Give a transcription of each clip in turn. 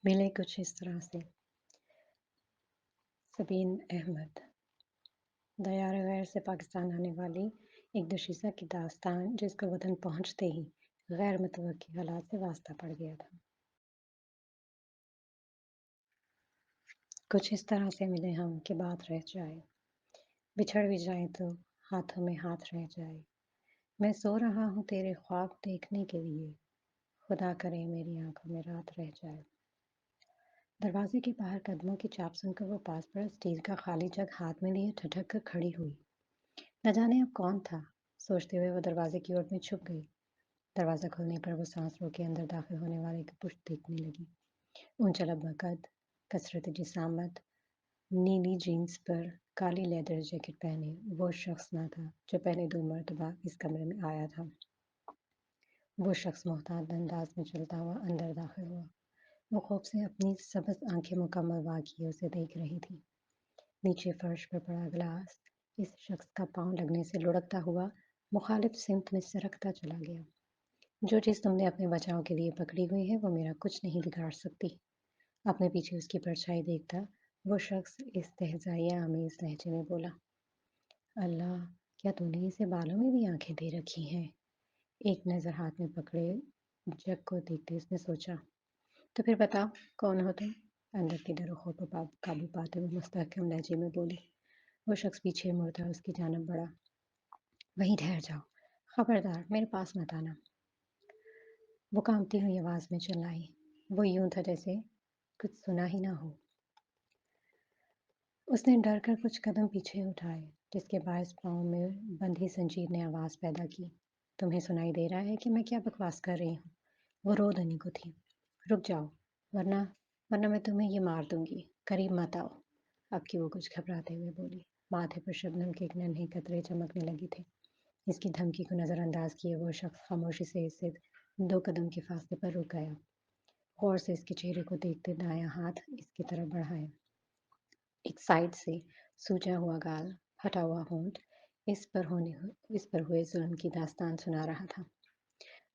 मिले कुछ इस तरह से। सबीन अहमद। दयार गैर से पाकिस्तान आने वाली एक दशीसा की दास्तान जिसको वतन पहुंचते ही गैर मुतवक्की हालात से वास्ता पड़ गया था। कुछ इस तरह से मिले हम कि बात रह जाए, बिछड़ भी जाए तो हाथों में हाथ रह जाए। मैं सो रहा हूँ तेरे ख्वाब देखने के लिए, खुदा करे मेरी आंखों में रात रह जाए। दरवाजे के बाहर कदमों की चाप सुनकर वो पास पड़ा स्टील का खाली जग हाथ में लिए ठठक कर खड़ी हुई। न जाने अब कौन था, सोचते हुए वो दरवाजे की ओर में छुप गई। दरवाजा खुलने पर वो सांस रोके अंदर दाखिल होने वाले की पुष्ट देखने लगी। ऊंचा लंबा कद, कसरती जिसामत, नीली जीन्स पर काली लेदर जैकेट पहने वो शख्स ना था जो पहले 2 मरतबा इस कमरे में आया था। वो शख्स मोहतात अंदाज में चलता हुआ अंदर दाखिल हुआ। वो खौफ से अपनी सब्ज आंखें मुकम्मल वाकियों से देख रही थी। नीचे फर्श पर पड़ा गिलास इस शख्स का पांव लगने से लुढ़कता हुआ मुखालिफ सिमत में सरकता चला गया। जो चीज़ तुमने अपने बचाव के लिए पकड़ी हुई है वो मेरा कुछ नहीं बिगाड़ सकती। अपने पीछे उसकी परछाई देखता वो शख्स इस्तेहज़ाइया आमेज़ लहजे में बोला, अल्लाह, क्या तूने इसे बालों में भी आंखें दे रखी हैं? एक नज़र हाथ में पकड़े जग को देखते उसने सोचा, तो फिर बताओ कौन हो तुम? अंदर की डर खौफ पर काबू पाते हुए मुस्तहकम लहजे में बोली। वो शख्स पीछे मुड़ता उसकी जानब बढ़ा। वहीं ठहर जाओ, खबरदार मेरे पास मत आना। वो कांपती हुई आवाज़ में चिल्लाई। वो यूं था जैसे कुछ सुना ही ना हो। उसने डर कर कुछ कदम पीछे उठाए, जिसके बायस पाँव में बंधी जंजीर ने आवाज़ पैदा की। तुम्हें सुनाई दे रहा है कि मैं क्या बकवास कर रही हूँ? वो रो धनी को थी। रुक जाओ, वरना वरना मैं तुम्हें ये मार दूंगी। करीब मत आओ। अब की वो कुछ घबराते हुए बोली। माथे पर शबनम के एक नन्हे कतरे चमकने लगे थे। इसकी धमकी को नज़रअंदाज किए वो शख्स खामोशी से इससे 2 कदम के फासले पर रुक गया। गौर से इसके चेहरे को देखते दायां हाथ इसकी तरफ बढ़ाया। एक साइड से सूजा हुआ गाल, फटा हुआ होंठ इस पर हुए जुल्म की दास्तान सुना रहा था।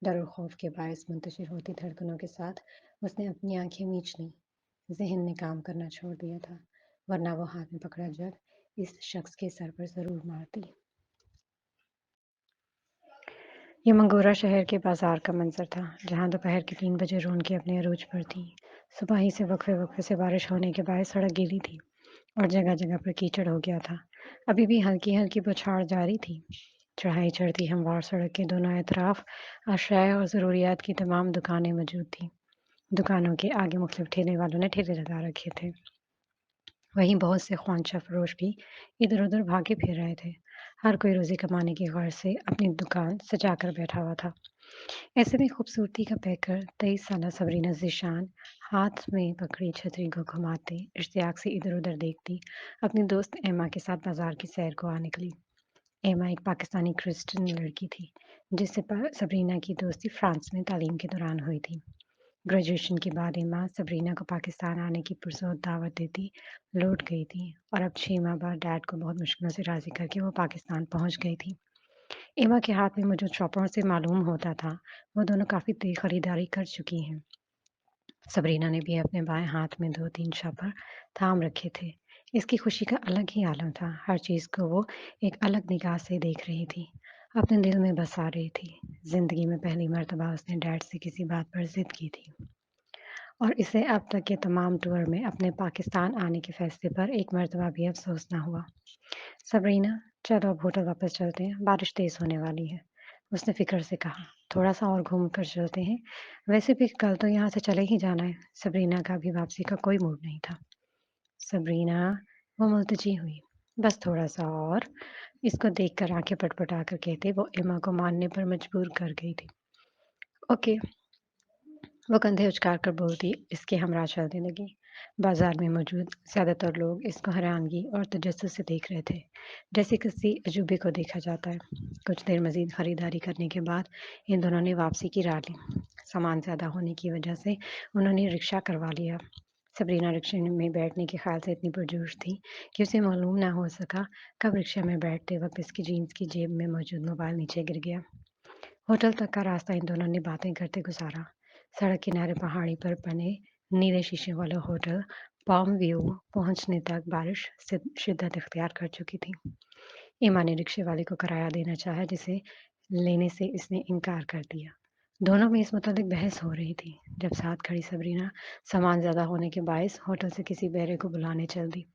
डर और खौफ के बायस मुंतशिर होती धड़कनों के साथ उसने अपनी आंखें मींच लीं। जहन ने काम करना छोड़ दिया था, वरना वो हाथ में पकड़ा जग इस शख्स के सर पर जरूर मारती। ये मंगोरा शहर के बाजार का मंजर था, जहाँ दोपहर के 3 बजे रौनकें अपने अरूज पर थीं। सुबह ही से वक्फे वक्फे से बारिश होने के बाद सड़क गीली थी और जगह जगह पर कीचड़ हो गया था। अभी भी हल्की हल्की बौछार जारी थी। चढ़ाई चढ़ती हमवार सड़क के दोनों अतराफ अशयाए और ज़रूरियात की तमाम दुकानें मौजूद थीं। दुकानों के आगे मुख्तलिफ ठेले वालों ने ठेले लगा रखे थे। वहीं बहुत से ख्वांचा फरोश भी इधर उधर भागे फिर रहे थे। हर कोई रोजी कमाने की गर्ज से अपनी दुकान सजा कर बैठा हुआ था। ऐसे में खूबसूरती का पैकर 23 साला सबरीना ज़ीशान हाथ में पकड़ी छतरी को घुमाते इश्तियाक से इधर उधर देखती अपनी दोस्त एमा के साथ बाजार की सैर को आ निकली। एमा एक पाकिस्तानी क्रिश्चियन लड़की थी जिससे सबरीना की दोस्ती फ्रांस में तालीम के दौरान हुई थी। ग्रेजुएशन के बाद एमा सबरीना को पाकिस्तान आने की पुरज़ोर दावत देती लौट गई थी और अब 6 माह बाद डैड को बहुत मुश्किलों से राज़ी करके वो पाकिस्तान पहुंच गई थी। एमा के हाथ में मौजूद शॉपरों से मालूम होता था वो दोनों काफ़ी तेज खरीदारी कर चुकी हैं। सबरीना ने भी अपने बाएं हाथ में 2-3 शॉपर थाम रखे थे। इसकी खुशी का अलग ही आलम था। हर चीज़ को वो एक अलग निगाह से देख रही थी, अपने दिल में बसा रही थी। जिंदगी में पहली मर्तबा उसने डैड से किसी बात पर जिद की थी और इसे अब तक के तमाम टूर में अपने पाकिस्तान आने के फैसले पर एक मर्तबा भी अफसोस ना हुआ। सबरीना, चलो अब होटल वापस चलते हैं, बारिश तेज़ होने वाली है। उसने फिक्र से कहा, थोड़ा सा और घूम कर चलते हैं। वैसे भी कल तो यहाँ से चले ही जाना है। सबरीना का भी वापसी का कोई मूड नहीं था। सबरीना, वो मुल्तजी हुई। बस थोड़ा सा और। इसको देखकर आंखें पटपटा कर कहते वो एमा को मानने पर मजबूर कर गई थी। ओके, वो कंधे उचकार कर बोलती इसके हमरा चलने लगी। बाजार में मौजूद ज्यादातर लोग इसको हैरानगी और तजस्सुस से देख रहे थे, जैसे किसी अजूबे को देखा जाता है। कुछ देर मजीद खरीदारी करने के बाद इन दोनों ने वापसी की राह ली। सामान ज्यादा होने की वजह से उन्होंने रिक्शा करवा लिया। सबरीना रिक्शे में बैठने के ख्याल से इतनी पुरजोश थी कि उसे मालूम ना हो सका कब रिक्शा में बैठते वक्त इसकी जीन्स की जेब में मौजूद मोबाइल नीचे गिर गया। होटल तक का रास्ता इन दोनों ने बातें करते गुजारा। सड़क किनारे पहाड़ी पर बने नीले शीशे वाला होटल पाम व्यू पहुंचने तक बारिश शिद्दत इख्तियार कर चुकी थी। एमा ने रिक्शे वाले को किराया देना चाहा, जिसे लेने से इसने इनकार कर दिया। दोनों में इस मुताबिक बहस हो रही थी जब साथ खड़ी सबरीना सामान ज्यादा होने के बायस होटल से किसी बहरे को बुलाने चल दी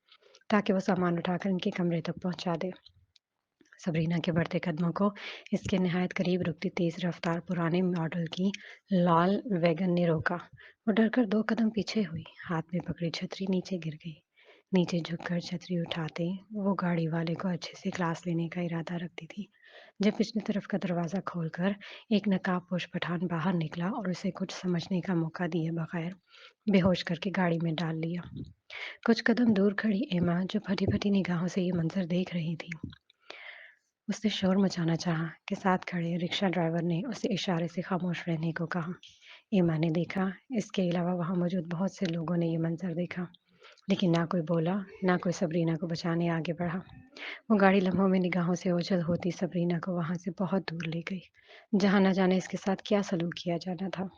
ताकि वो सामान उठाकर इनके कमरे तक पहुंचा दे। सबरीना के बढ़ते कदमों को इसके निहायत करीब रुकती तेज रफ्तार पुराने मॉडल की लाल वैगन ने रोका। वो डरकर 2 कदम पीछे हुई, हाथ में पकड़ी छतरी नीचे गिर गई। नीचे झुककर छतरी उठाते वो गाड़ी वाले को अच्छे से क्लास लेने का इरादा रखती थी जब पिछली तरफ का दरवाजा खोलकर एक नकाबपोश पठान बाहर निकला और उसे कुछ समझने का मौका दिए बगैर बेहोश करके गाड़ी में डाल लिया। कुछ कदम दूर खड़ी एमा, जो फटी फटी निगाहों से ये मंजर देख रही थी, उसने शोर मचाना चाहा कि साथ खड़े रिक्शा ड्राइवर ने उसे इशारे से खामोश रहने को कहा। एमा ने देखा, इसके अलावा वहां मौजूद बहुत से लोगों ने ये मंजर देखा, लेकिन ना कोई बोला, ना कोई सबरीना को बचाने आगे बढ़ा। वो गाड़ी लम्हों में निगाहों से ओझल होती सबरीना को वहां से बहुत दूर ले गई, जहां न जाने इसके साथ क्या सलूक किया जाना था,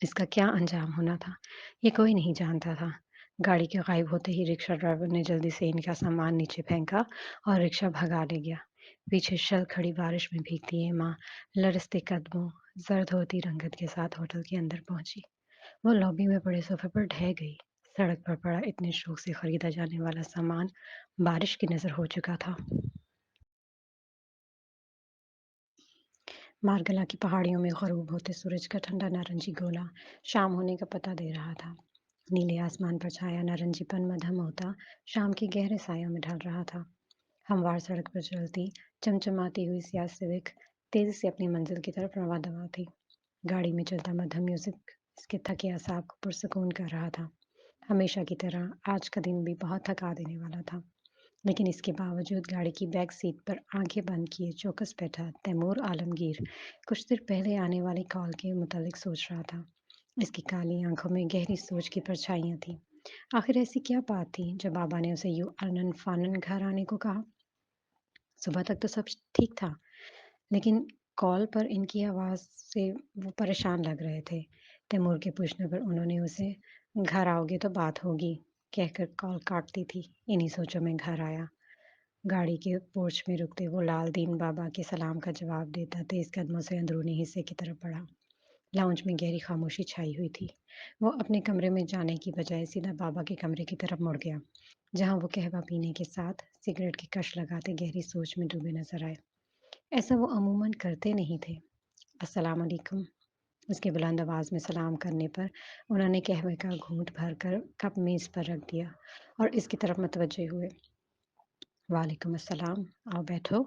इसका क्या अंजाम होना था, ये कोई नहीं जानता था। गाड़ी के गायब होते ही रिक्शा ड्राइवर ने जल्दी से इनका सामान नीचे फेंका और रिक्शा भगा ले गया। पीछे शल खड़ी बारिश में भीगती एमा लरसते कदमों, जर्द होती रंगत के साथ होटल के अंदर पहुंची। वो लॉबी में पड़े सोफे पर ढह गई। सड़क पर पड़ा इतने शौक से खरीदा जाने वाला सामान बारिश की नजर हो चुका था। मार्गला की पहाड़ियों में गरूब होते सूरज का ठंडा नारंगी गोला शाम होने का पता दे रहा था। नीले आसमान पर छाया नारंगीपन मध्यम होता शाम के गहरे सायों में ढल रहा था। हमवार सड़क पर चलती चमचमाती हुई सियाह सिविक तेजी से अपनी मंजिल की तरफ रवा दवा थी। गाड़ी में चलता मध्यम म्यूजिक इसके थके असाब को पुरसकून कर रहा था। हमेशा की तरह आज का दिन भी बहुत थका देने वाला था, लेकिन इसके बावजूद गाड़ी की बैक सीट पर आंखें बंद किए चौकस बैठा तैमूर आलमगीर कुछ देर पहले आने वाली कॉल के मुतालिक सोच रहा था। इसकी काली आंखों में गहरी सोच की परछाइयां थी। आखिर ऐसी क्या बात थी जब बाबा ने उसे यूं अनन फानन घर आने को कहा? सुबह तक तो सब ठीक था, लेकिन कॉल पर इनकी आवाज़ से वो परेशान लग रहे थे। तैमूर के पूछने पर उन्होंने उसे घर आओगे तो बात होगी कहकर कॉल काट दी थी। इन्हीं सोचों में घर आया। गाड़ी के पोर्च में रुकते वो लाल दीन बाबा के सलाम का जवाब देता तेज कदमों से अंदरूनी हिस्से की तरफ बढ़ा। लाउंज में गहरी खामोशी छाई हुई थी। वो अपने कमरे में जाने की बजाय सीधा बाबा के कमरे की तरफ मुड़ गया, जहां वो कहवा पीने के साथ सिगरेट की कश लगाते गहरी सोच में डूबे नजर आए। ऐसा वो अमूमन करते नहीं थे। अस्सलाम वालेकुम। उसके बुलंद आवाज में सलाम करने पर उन्होंने कहवे का घूंट भरकर कप मेज पर रख दिया और इसकी तरफ मुतवज्जे हुए। वालेकुम अस्सलाम, आओ बैठो।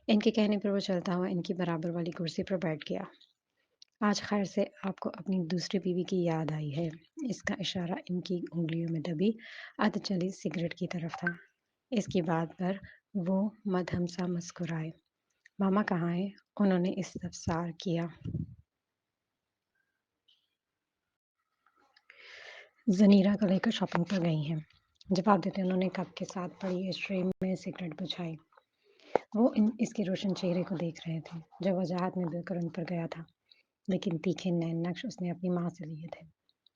इनके कहने पर वो चलता हुआ इनकी बराबर वाली कुर्सी पर बैठ गया। आज खैर से आपको अपनी दूसरी बीवी की याद आई है। इसका इशारा इनकी उंगलियों में दबी अधचली सिगरेट की तरफ था। इसकी बात पर वो मध्यम सा मुस्कुराए। मामा कहाँ हैं? उन्होंने इस्तफसार किया। ज़नीरा को लेकर शॉपिंग पर गई हैं। जवाब देते उन्होंने कप के साथ पड़ी इस ट्रे में सिगरेट बुझाई। वो इसके रोशन चेहरे को देख रहे थे, जो वजाहत में बिल्कुल उन पर गया था, लेकिन तीखे नैन नक्श उसने अपनी माँ से लिए थे।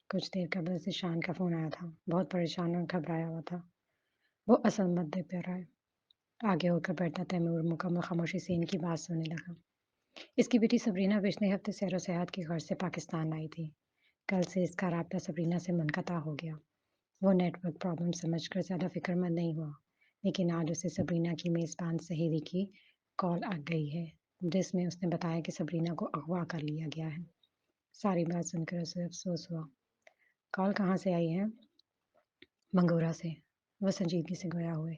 कुछ देर कबल से शान का फोन आया था, बहुत परेशान और घबराया हुआ था। वो असल मुद्दे पर आए। आगे होकर बैठा तैमूर मुकम्मल खामोशी से इनकी बात सुनने लगा। इसकी बेटी सबरीना पिछले हफ्ते सैर सयाहत की गर्ज से पाकिस्तान आई थी। कल से इसका राब्ता सबरीना से मुनक़ता हो गया। वो नेटवर्क प्रॉब्लम समझकर ज़्यादा फिक्रमंद नहीं हुआ, लेकिन आज उसे सबरीना की मेज़बान सहेली की कॉल आ गई है, जिसमें उसने बताया कि सबरीना को अगवा कर लिया गया है। सारी बात सुनकर उसे अफसोस हुआ। कॉल कहाँ से आई है? मंगोरा से। वो संजीदगी से गोया हुए।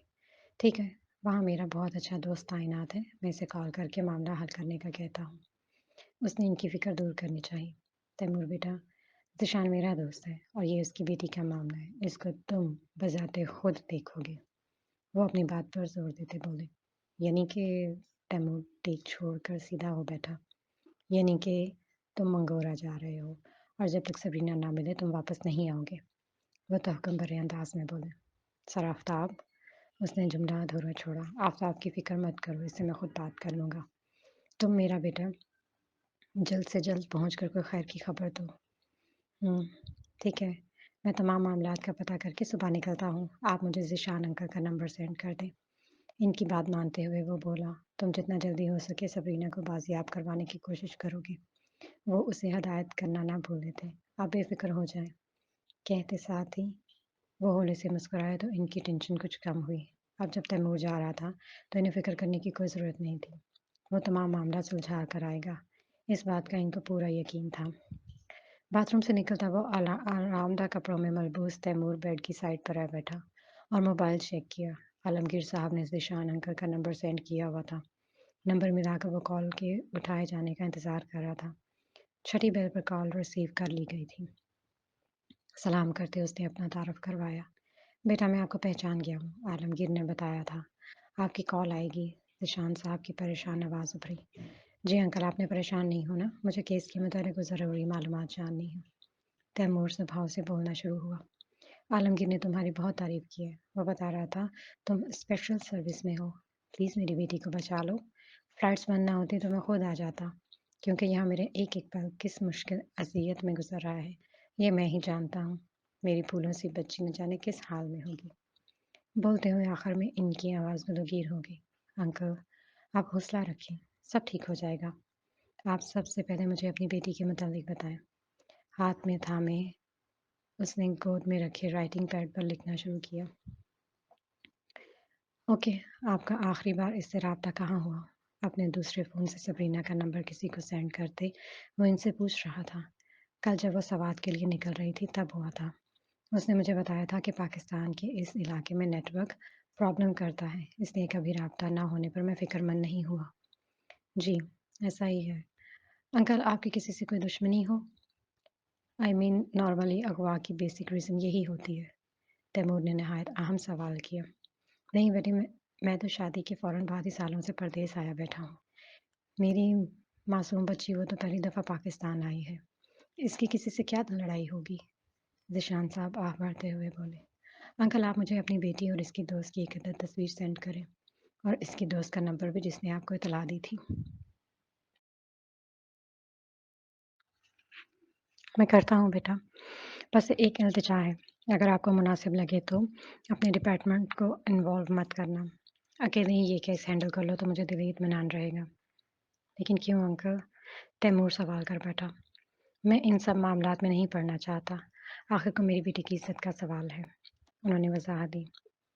ठीक है, वहाँ मेरा बहुत अच्छा दोस्त तैनात है, मैं इसे कॉल करके मामला हल करने का कहता हूँ। उसने इनकी फ़िक्र दूर करनी चाहिए। तैमूर बेटा, ज़ीशान मेरा दोस्त है और ये उसकी बेटी का मामला है। इसको तुम बज़ाते खुद देखोगे। वो अपनी बात पर ज़ोर देते बोले। यानी कि तैमूर टेक छोड़कर सीधा हो बैठा। यानी कि तुम मंगोरा जा रहे हो और जब तक सबरीना ना मिले तुम वापस नहीं आओगे। वो तहकम भरे अंदाज में बोले। सर आफ्ताब, उसने जुमला अधूरा छोड़ा। आफ्ताब की फ़िक्र मत करो, इससे मैं खुद बात कर लूँगा। तुम मेरा बेटा जल्द से जल्द पहुँच कर कोई खैर की खबर दो। ٹھیک ہے، میں تمام معاملات کا پتہ کر کے صبح نکلتا ہوں، آپ مجھے ذیشان انکل کا نمبر سینڈ کر دیں۔ ان کی بات مانتے ہوئے وہ بولا، تم جتنا جلدی ہو سکے سبرینا کو بازیاب کروانے کی کوشش کرو گے۔ وہ اسے ہدایت کرنا نہ بھولے تھے، آپ بے فکر ہو جائیں، کہتے ساتھ ہی وہ ہولے سے مسکرائے تو ان کی ٹینشن کچھ کم ہوئی۔ اب جب تیمور جا رہا تھا تو انہیں فکر کرنے کی کوئی ضرورت نہیں تھی، وہ تمام معاملہ سلجھا کر آئے گا، اس بات کا ان کو پورا یقین تھا۔ باتھ روم سے نکلتا وہ آرام دہ کپڑوں میں ملبوس تیمور بیڈ کی سائڈ پر آ بیٹھا اور موبائل چیک کیا۔ عالمگیر صاحب نے ذیشان انکل کا نمبر سینڈ کیا ہوا تھا۔ نمبر ملا کر وہ کال کے اٹھائے جانے کا انتظار کر رہا تھا۔ چھٹی بیل پر کال ریسیو کر لی گئی تھی۔ سلام کرتے اس نے اپنا تعارف کروایا۔ بیٹا میں آپ کو پہچان گیا ہوں، عالمگیر نے بتایا تھا، آپ کی کال آئے گی۔ ذیشان صاحب کی پریشان آواز ابھری۔ جی انکل، آپ نے پریشان نہیں ہونا، مجھے کیس کے متعلق کچھ ضروری معلومات جاننی ہے۔ تیمور سے بھاؤ سے بولنا شروع ہوا۔ عالمگیر نے تمہاری بہت تعریف کی ہے، وہ بتا رہا تھا تم اسپیشل سروس میں ہو، پلیز میری بیٹی کو بچا لو۔ فلائٹس بند نہ ہوتی تو میں خود آ جاتا، کیونکہ یہاں میرے ایک ایک پل کس مشکل اذیت میں گزر رہا ہے یہ میں ہی جانتا ہوں۔ میری پھولوں سی بچی نہ جانے کس حال میں ہوگی۔ بولتے ہوئے آخر میں ان کی آواز گلوگیر ہو گئی۔ انکل، آپ حوصلہ رکھیں، سب ٹھیک ہو جائے گا۔ آپ سب سے پہلے مجھے اپنی بیٹی کے متعلق بتائیں۔ ہاتھ میں تھامے اس نے گود میں رکھے رائٹنگ پیڈ پر لکھنا شروع کیا۔ اوکے، آپ کا آخری بار اس سے رابطہ کہاں ہوا؟ اپنے دوسرے فون سے سبرینا کا نمبر کسی کو سینڈ کرتے وہ ان سے پوچھ رہا تھا۔ کل جب وہ سوات کے لیے نکل رہی تھی تب ہوا تھا۔ اس نے مجھے بتایا تھا کہ پاکستان کے اس علاقے میں نیٹ ورک پرابلم کرتا ہے، اس لیے کبھی رابطہ نہ ہونے پر میں فکر مند نہیں ہوا۔ جی، ایسا ہی ہے۔ انکل، آپ کی کسی سے کوئی دشمنی ہو؟ نارملی اغوا کی بیسک ریزن یہی ہوتی ہے۔ تیمور نے نہایت اہم سوال کیا۔ نہیں بیٹی، میں تو شادی کے فوراً بعد ہی سالوں سے پردیس آیا بیٹھا ہوں۔ میری معصوم بچی وہ تو پہلی دفعہ پاکستان آئی ہے، اس کی کسی سے کیا لڑائی ہوگی؟ ذیشان صاحب آہ بھرتے ہوئے بولے۔ انکل، آپ مجھے اپنی بیٹی اور اس کی دوست کی ایک عدد تصویر سینڈ کریں، اور اس کی دوست کا نمبر بھی جس نے آپ کو اطلاع دی تھی۔ میں کرتا ہوں بیٹا، بس ایک التجا ہے، اگر آپ کو مناسب لگے تو اپنے ڈپارٹمنٹ کو انوالو مت کرنا، اکیلے ہی یہ کیس ہینڈل کر لو تو مجھے دلی اطمینان رہے گا۔ لیکن کیوں انکل؟ تیمور سوال کر بیٹھا۔ میں ان سب معاملات میں نہیں پڑنا چاہتا، آخر کو میری بیٹی کی عزت کا سوال ہے۔ انہوں نے وضاحت دی۔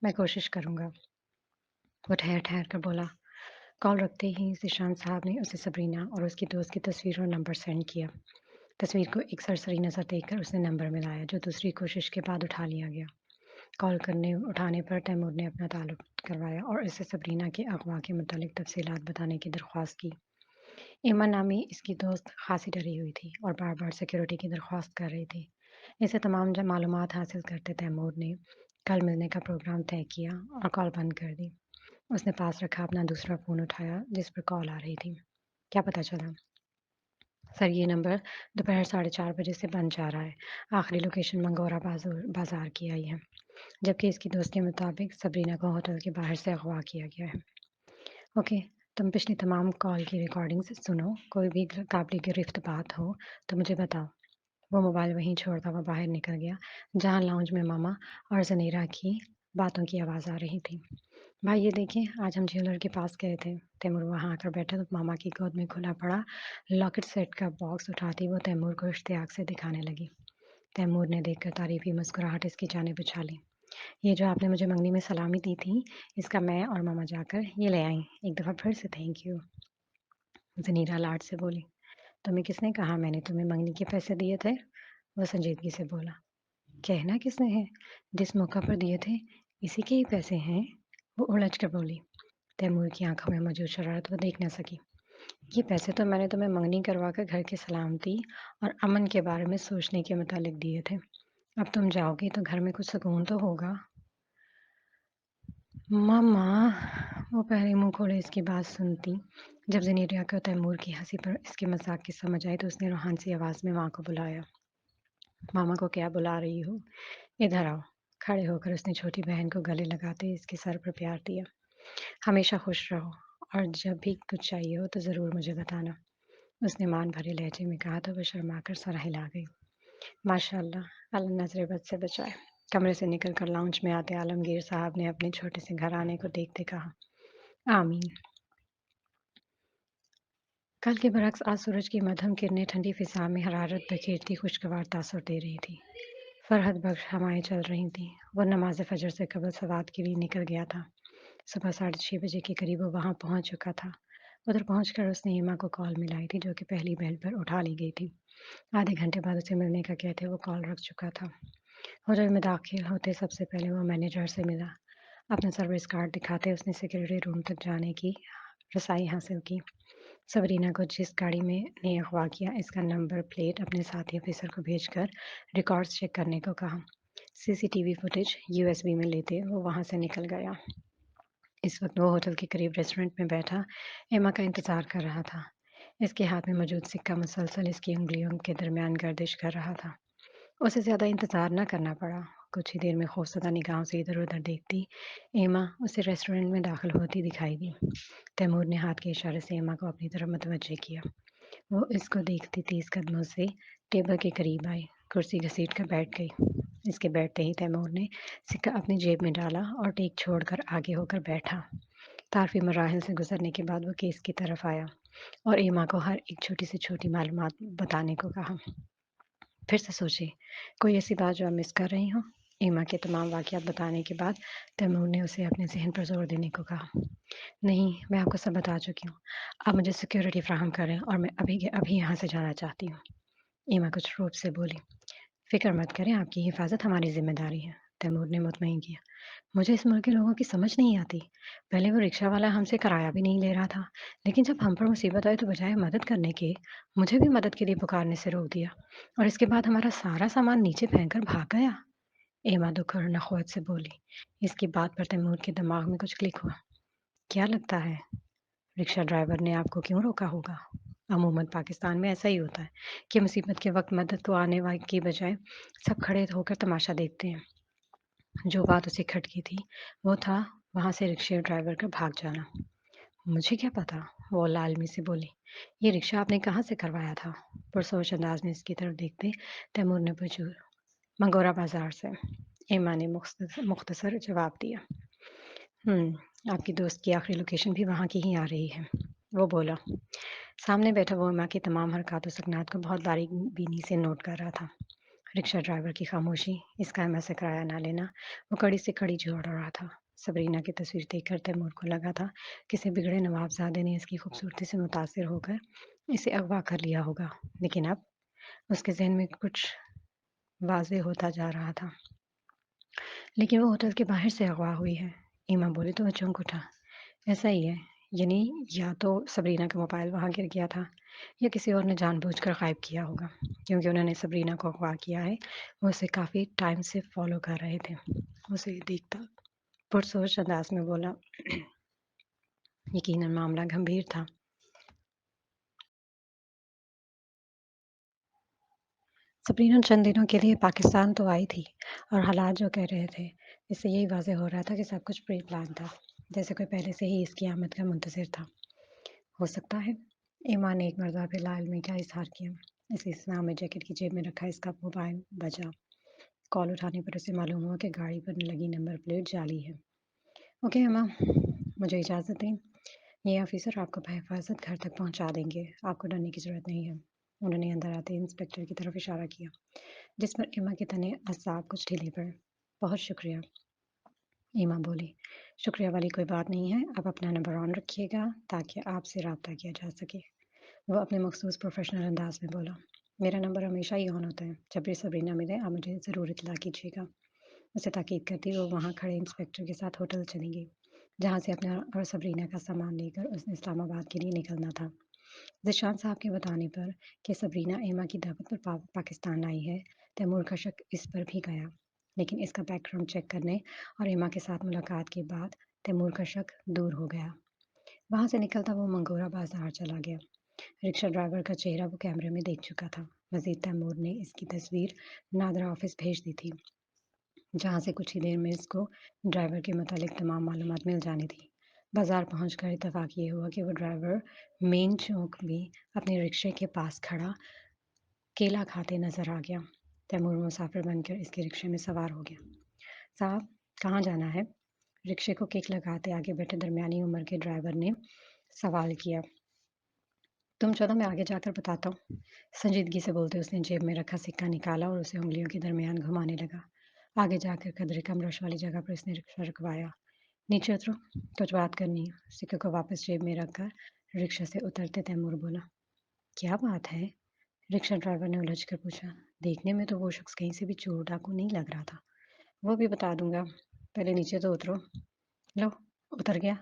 میں کوشش کروں گا، وہ ٹھہر ٹھہر کر بولا۔ کال رکھتے ہی ذیشان صاحب نے اسے سبرینا اور اس کی دوست کی تصویر اور نمبر سینڈ کیا۔ تصویر کو ایک سرسری نظر دیکھ کر اس نے نمبر ملایا جو دوسری کوشش کے بعد اٹھا لیا گیا۔ کال اٹھانے پر تیمور نے اپنا تعلق کروایا اور اسے سبرینا کے اغوا کے متعلق تفصیلات بتانے کی درخواست کی۔ ایمن نامی اس کی دوست خاصی ڈری ہوئی تھی اور بار بار سیکیورٹی کی درخواست کر رہی تھی۔ اسے تمام معلومات حاصل کرتے تیمور نے کل ملنے کا پروگرام طے کیا اور کال بند کر دی۔ اس نے پاس رکھا اپنا دوسرا فون اٹھایا جس پر کال آ رہی تھی۔ کیا پتہ چلا؟ سر، یہ نمبر دوپہر 4:30 سے بند جا رہا ہے، آخری لوکیشن منگورا بازار کی آئی ہے، جبکہ اس کی دوست کے مطابق سبرینا کو ہوٹل کے باہر سے اغوا کیا گیا ہے۔ اوکے، تم پچھلی تمام کال کی ریکارڈنگز سنو، کوئی بھی قابل گرفت بات ہو تو مجھے بتاؤ۔ وہ موبائل وہیں چھوڑتا ہوا باہر نکل گیا جہاں لاؤنج میں ماما اور زنیرا کی باتوں کی آواز آ رہی تھی۔ بھائی یہ دیکھیں، آج ہم جیولر کے پاس گئے تھے۔ تیمور وہاں آ کر بیٹھا تو ماما کی گود میں کھلا پڑا لاکٹ سیٹ کا باکس اٹھاتی وہ تیمور کو اشتیاق سے دکھانے لگی۔ تیمور نے دیکھ کر تعریفی مسکراہٹ اس کی جانب اچھالی۔ یہ جو آپ نے مجھے منگنی میں سلامی دی تھی، اس کا میں اور ماما جا کر یہ لے آئیں، ایک دفعہ پھر سے تھینک یو۔ زنیرا لاڈ سے بولی۔ تمہیں کس نے کہا میں نے تمہیں منگنی کے پیسے دیے تھے؟ وہ سنجیدگی سے بولا۔ کہنا کس نے ہے؟ جس موقع پر دیے تھے اسی کے ہی پیسے ہیں، وہ الجھ کر بولی۔ تیمور کی آنکھوں میں موجود شرارت وہ دیکھ نہ سکی۔ یہ پیسے تو میں نے تمہیں منگنی کروا کر گھر کی سلامتی اور امن کے بارے میں سوچنے کے متعلق دیے تھے، اب تم جاؤ گی تو گھر میں کچھ سکون تو ہوگا۔ ماما، وہ پہلے منہ کھولے اس کی بات سنتی، جب زنیرا کو تیمور کی ہنسی پر اس کے مذاق کی سمجھ آئی تو اس نے روحان سی آواز میں ماں کو بلایا۔ ماما کو کیا بلا رہی ہو؟ ادھر آؤ۔ کھڑے ہو کر اس نے چھوٹی بہن کو گلے لگاتے اس کے سر پر پیار دیا۔ ہمیشہ خوش رہو، اور جب بھی کچھ چاہیے ہو تو ضرور مجھے بتانا، اس نے مان بھرے لہجے میں کہا تو وہ شرما کر سر ہلا گئی۔ माशाअल्लाह, अल्लाह नज़र बद से बचाए। कमरे से निकलकर लाउंज में आते आलमगीर साहब ने अपने छोटे से घराने को देखते कहा, आमीन। कल के बरक्स आज सूरज की मध्यम किरणें ठंडी फिजा में हरारत बिखेरती खुशगवार तासुर दे रही थी। फरहत बख्श हवाएं चल रही थीं। वो नमाज फजर से कबल सवात के लिए निकल गया था। सुबह 6:30 बजे के करीब वो वहां पहुंच चुका था। उधर पहुंचकर उसने ईमा को कॉल मिलाई थी, जो कि पहली बेल पर उठा ली गई थी। आधे घंटे बाद उसे मिलने का कहते वो कॉल रख चुका था। होटल में दाखिल होते सबसे पहले वो मैनेजर से मिला। अपना सर्विस कार्ड दिखाते उसने सिक्योरिटी रूम तक जाने की रसाई हासिल की। सबरीना को जिस गाड़ी में ने अगवा किया, इसका नंबर प्लेट अपने साथी ऑफिसर को भेजकर रिकॉर्ड्स चेक करने को कहा। सीसीटीवी फुटेज यूएसबी में लेते वो वहां से निकल गया। इस वक्त वो होटल के करीब रेस्टोरेंट में बैठा एमा का इंतजार कर रहा था। इसके हाथ में मौजूद सिक्का मुसलसल इसकी उंगलियों के दरमियान गर्दिश कर रहा था। उसे ज्यादा इंतजार न करना पड़ा। कुछ ही देर में खौफजदा निगाहों से इधर उधर देखती एमा उसे रेस्टोरेंट में दाखिल होती दिखाई दी। तैमूर ने हाथ के इशारे से एमा को अपनी तरफ मुतवज्जे किया। वो इसको देखती तेज कदमों से टेबल के करीब आई, कुर्सी घसीट कर बैठ गई। इसके बैठते ही तैमूर ने सिक्का अपनी जेब में डाला और टेक छोड़कर आगे होकर बैठा। तारफी मराहल से गुजरने के बाद वो केस की तरफ आया और एमा को हर एक छोटी से छोटी मालूमात बताने को कहा। फिर से सोचे, कोई ऐसी बात जो आप मिस कर रही हो? एमा के तमाम वाक़यात बताने के बाद तैमूर ने उसे अपने ज़हन पर जोर देने को कहा। नहीं, मैं आपको सब बता चुकी हूँ। आप मुझे सिक्योरिटी फ्राहम करें और मैं अभी के अभी यहाँ से जाना चाहती हूँ। एमा कुछ रूप से बोली। फिक्र मत करें, आपकी हिफाजत हमारी जिम्मेदारी है। तैमूर ने मुतमईन किया। मुझे इस मुल्क के लोगों की समझ नहीं आती। पहले वो रिक्शा वाला हमसे किराया भी नहीं ले रहा था, लेकिन जब हम पर मुसीबत आई तो बजाय मदद करने के मुझे भी मदद के लिए पुकारने से रोक दिया और इसके बाद हमारा सारा सामान नीचे फेंक कर भाग गया। एमा दुख और नखवत से बोली। इसकी बात पर तैमूर के दिमाग में कुछ क्लिक हुआ। क्या लगता है, रिक्शा ड्राइवर ने आपको क्यों रोका होगा? अमूमन पाकिस्तान में ऐसा ही होता है कि मुसीबत के वक्त मदद को आने वाले की बजाय सब खड़े होकर तमाशा देखते हैं। जो बात उसे खटकी थी वो था वहां से रिक्शे ड्राइवर का भाग जाना। मुझे क्या पता, वो लालमी से बोली। ये रिक्शा आपने कहाँ से करवाया था? पुरसोच अंदाज में इसकी तरफ देखते तैमूर ने पूछा। मंगोरा बाजार से, एमा ने मुख्तसर जवाब दिया। आपकी दोस्त की आखिरी लोकेशन भी वहाँ की ही आ रही है, वो बोला। सामने बैठा वो एमा की तमाम हरकत सकनात को बहुत बारीक बीनी से नोट कर रहा था। रिक्शा ड्राइवर की खामोशी, इसका एमा से किराया ना लेना, वो कड़ी से कड़ी जोड़ रहा था। सबरीना की तस्वीर देखकर तैमूर को लगा था किसी बिगड़े नवाबजादे ने इसकी खूबसूरती से मुतासिर होकर इसे अगवा कर लिया होगा, लेकिन अब उसके जहन में कुछ वाजे होता जा रहा था। लेकिन वो होटल के बाहर से अगवा हुई है, ईमा बोली तो वो चौंक उठा। ऐसा ही है, यानी या तो सबरीना का मोबाइल वहाँ गिर गया था या किसी और ने जानबूझकर गायब किया होगा, क्योंकि उन्होंने सबरीना को अगवा किया है। वो उसे काफ़ी टाइम से फॉलो कर रहे थे। उसे देखता पुरसोच अंदाज में बोला। यकीनन मामला गंभीर था। सबरीना चंद दिनों के लिए पाकिस्तान तो आई थी और हालात जो कह रहे थे, इससे यही वाज़ेह हो रहा था कि सब कुछ प्री प्लान था, जैसे कोई पहले से ही इसकी आमद का मुंतज़िर था। हो सकता है। ईमान ने एक मरतबा फिर लालमी का इज़हार किया। इस इस्तेमाल में जैकेट की जेब में रखा इसका मोबाइल बजा। कॉल उठाने पर उसे मालूम हुआ कि गाड़ी पर लगी नंबर प्लेट जाली है। ओके अम्मा, मुझे इजाज़त दें। ये ऑफिसर आपको बहिफाजत घर तक पहुंचा देंगे। आपको डरने की ज़रूरत नहीं है। उन्होंने अंदर आते ही इंस्पेक्टर की तरफ इशारा किया, जिस पर एमा के तने असाब कुछ ढीले पड़े। बहुत शुक्रिया, एमा बोली। शुक्रिया वाली कोई बात नहीं है। आप अपना नंबर ऑन रखिएगा ताकि आपसे रब्ता किया जा सके। वो अपने मखसूस प्रोफेशनल अंदाज में बोला। मेरा नंबर हमेशा ही ऑन होता है। जब भी सबरीना मिले आप मुझे ज़रूर इतला कीजिएगा। उसे ताकीद करती वो वहाँ खड़े इंस्पेक्टर के साथ होटल चली गई, जहाँ से अपना और सबरीना का सामान लेकर उसने इस्लामाबाद के लिए निकलना था। ज़िशान साहब के बताने पर कि सबरीना एमा की दावत पर पाकिस्तान आई है, तैमूर का शक इस पर भी गया, लेकिन इसका बैकग्राउंड चेक करने और एमा के साथ मुलाकात के बाद तैमूर का शक दूर हो गया। वहाँ से निकलता वो मंगोरा बाजार चला गया। रिक्शा ड्राइवर का चेहरा वो कैमरे में देख चुका था। मजीद तैमूर ने इसकी तस्वीर नादरा ऑफिस भेज दी थी, जहाँ से कुछ ही देर में इसको ड्राइवर के मुतालिक तमाम मालूमात मिल जानी थी। बाजार पहुंचकर इत्तेफाक ये हुआ कि वो ड्राइवर मेन चौक में अपने रिक्शे के पास खड़ा केला खाते नजर आ गया। तैमूर मुसाफिर बनकर इसके रिक्शे में सवार हो गया। साहब, कहाँ जाना है? रिक्शे को किक लगाते आगे बैठे दरमियानी उम्र के ड्राइवर ने सवाल किया। तुम चलो, मैं आगे जाकर बताता हूँ। संजीदगी से बोलते उसने जेब में रखा सिक्का निकाला और उसे उंगलियों के दरमियान घुमाने लगा। आगे जाकर कदरे कम रश वाली जगह पर उसने रिक्शा रुकवाया। नीचे उतरो, कुछ बात करनी है। सिक्के को वापस जेब में रखकर रिक्शा से उतरते तैमूर बोला। क्या बात है? रिक्शा ड्राइवर ने उलझ कर पूछा। देखने में तो वो शख्स कहीं से भी चोर डाकू नहीं लग रहा था। वो भी बता दूंगा, पहले नीचे तो उतरो। लो, उतर गया।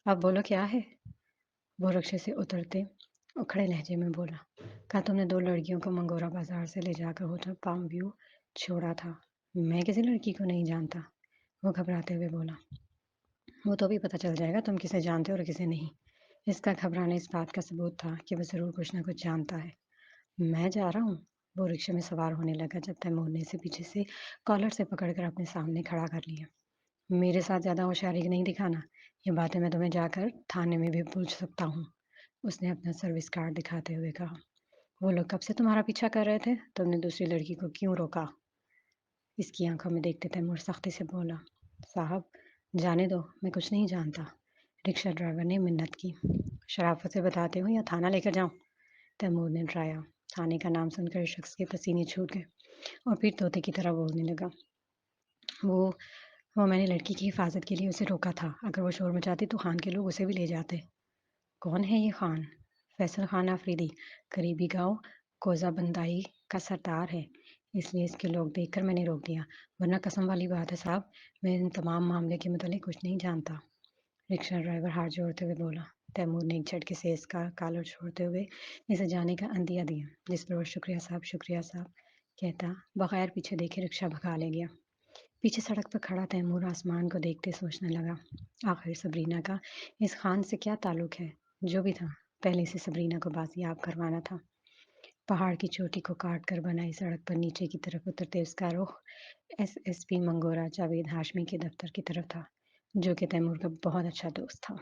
अब बोलो क्या है? वो रिक्शे से उतरते उखड़े लहजे में बोला। कहा तुमने दो लड़कियों को मंगोरा बाजार से ले जाकर होटल पाम व्यू छोड़ा था। मैं किसी लड़की को नहीं जानता, वो घबराते हुए बोला। वो तो भी पता चल जाएगा तुम किसे जानते हो और किसे नहीं। इसका घबराना इस बात का सबूत था कि वो जरूर कुछ ना कुछ जानता है। मैं जा रहा हूँ। वो रिक्शे में सवार होने लगा जब तैमूर ने इसे पीछे से कॉलर से पकड़कर अपने सामने खड़ा कर लिया। मेरे साथ ज्यादा होशियारी नहीं दिखाना। ये बातें मैं तुम्हें जाकर थाने में भी पूछ सकता हूँ, उसने अपना सर्विस कार्ड दिखाते हुए कहा। वो लोग कब से तुम्हारा पीछा कर रहे थे? तुमने दूसरी लड़की को क्यों रोका? इसकी आंखों में देखते तैमूर सख्ती से बोला। साहब, जाने दो, मैं कुछ नहीं जानता। रिक्शा ड्राइवर ने मिन्नत की। शराफत से बताते हो या थाना लेकर जाऊं? तैमूर ने डराया। थाने का नाम सुनकर इस शख्स के पसीने छूट गए और फिर तोते की तरह बोलने लगा। वो वो मैंने लड़की की हिफाजत के लिए उसे रोका था। अगर वो शोर मचाती तो खान के लोग उसे भी ले जाते। कौन है ये खान? फैसल खान आफरीदी, करीबी गांव कोज़ाबंदाई का सरदार है। इसलिए इसके लोग देखकर मैंने रोक दिया, वरना कसम वाली बात है साहब, मैं इन तमाम मामले के मतलब कुछ नहीं जानता। रिक्शा ड्राइवर हाथ जोड़ते हुए बोला। तैमूर ने एक झटके से इसका कॉलर छोड़ते हुए इसे जाने का अंदिया दिया, जिस पर वो शुक्रिया साहब कहता बगैर पीछे देखे रिक्शा भगा ले गया। पीछे सड़क पर खड़ा तैमूर आसमान को देखते सोचने लगा, आखिर सबरीना का इस खान से क्या ताल्लुक है? जो भी था, पहले से सबरीना को बाजियाब करवाना था। पहाड़ की चोटी को काट कर बनाई सड़क पर नीचे की तरफ उतरते उसका रुख एसएसपी मंगोरा जावेद हाशमी के दफ्तर की तरफ था, जो कि तैमूर का बहुत अच्छा दोस्त था।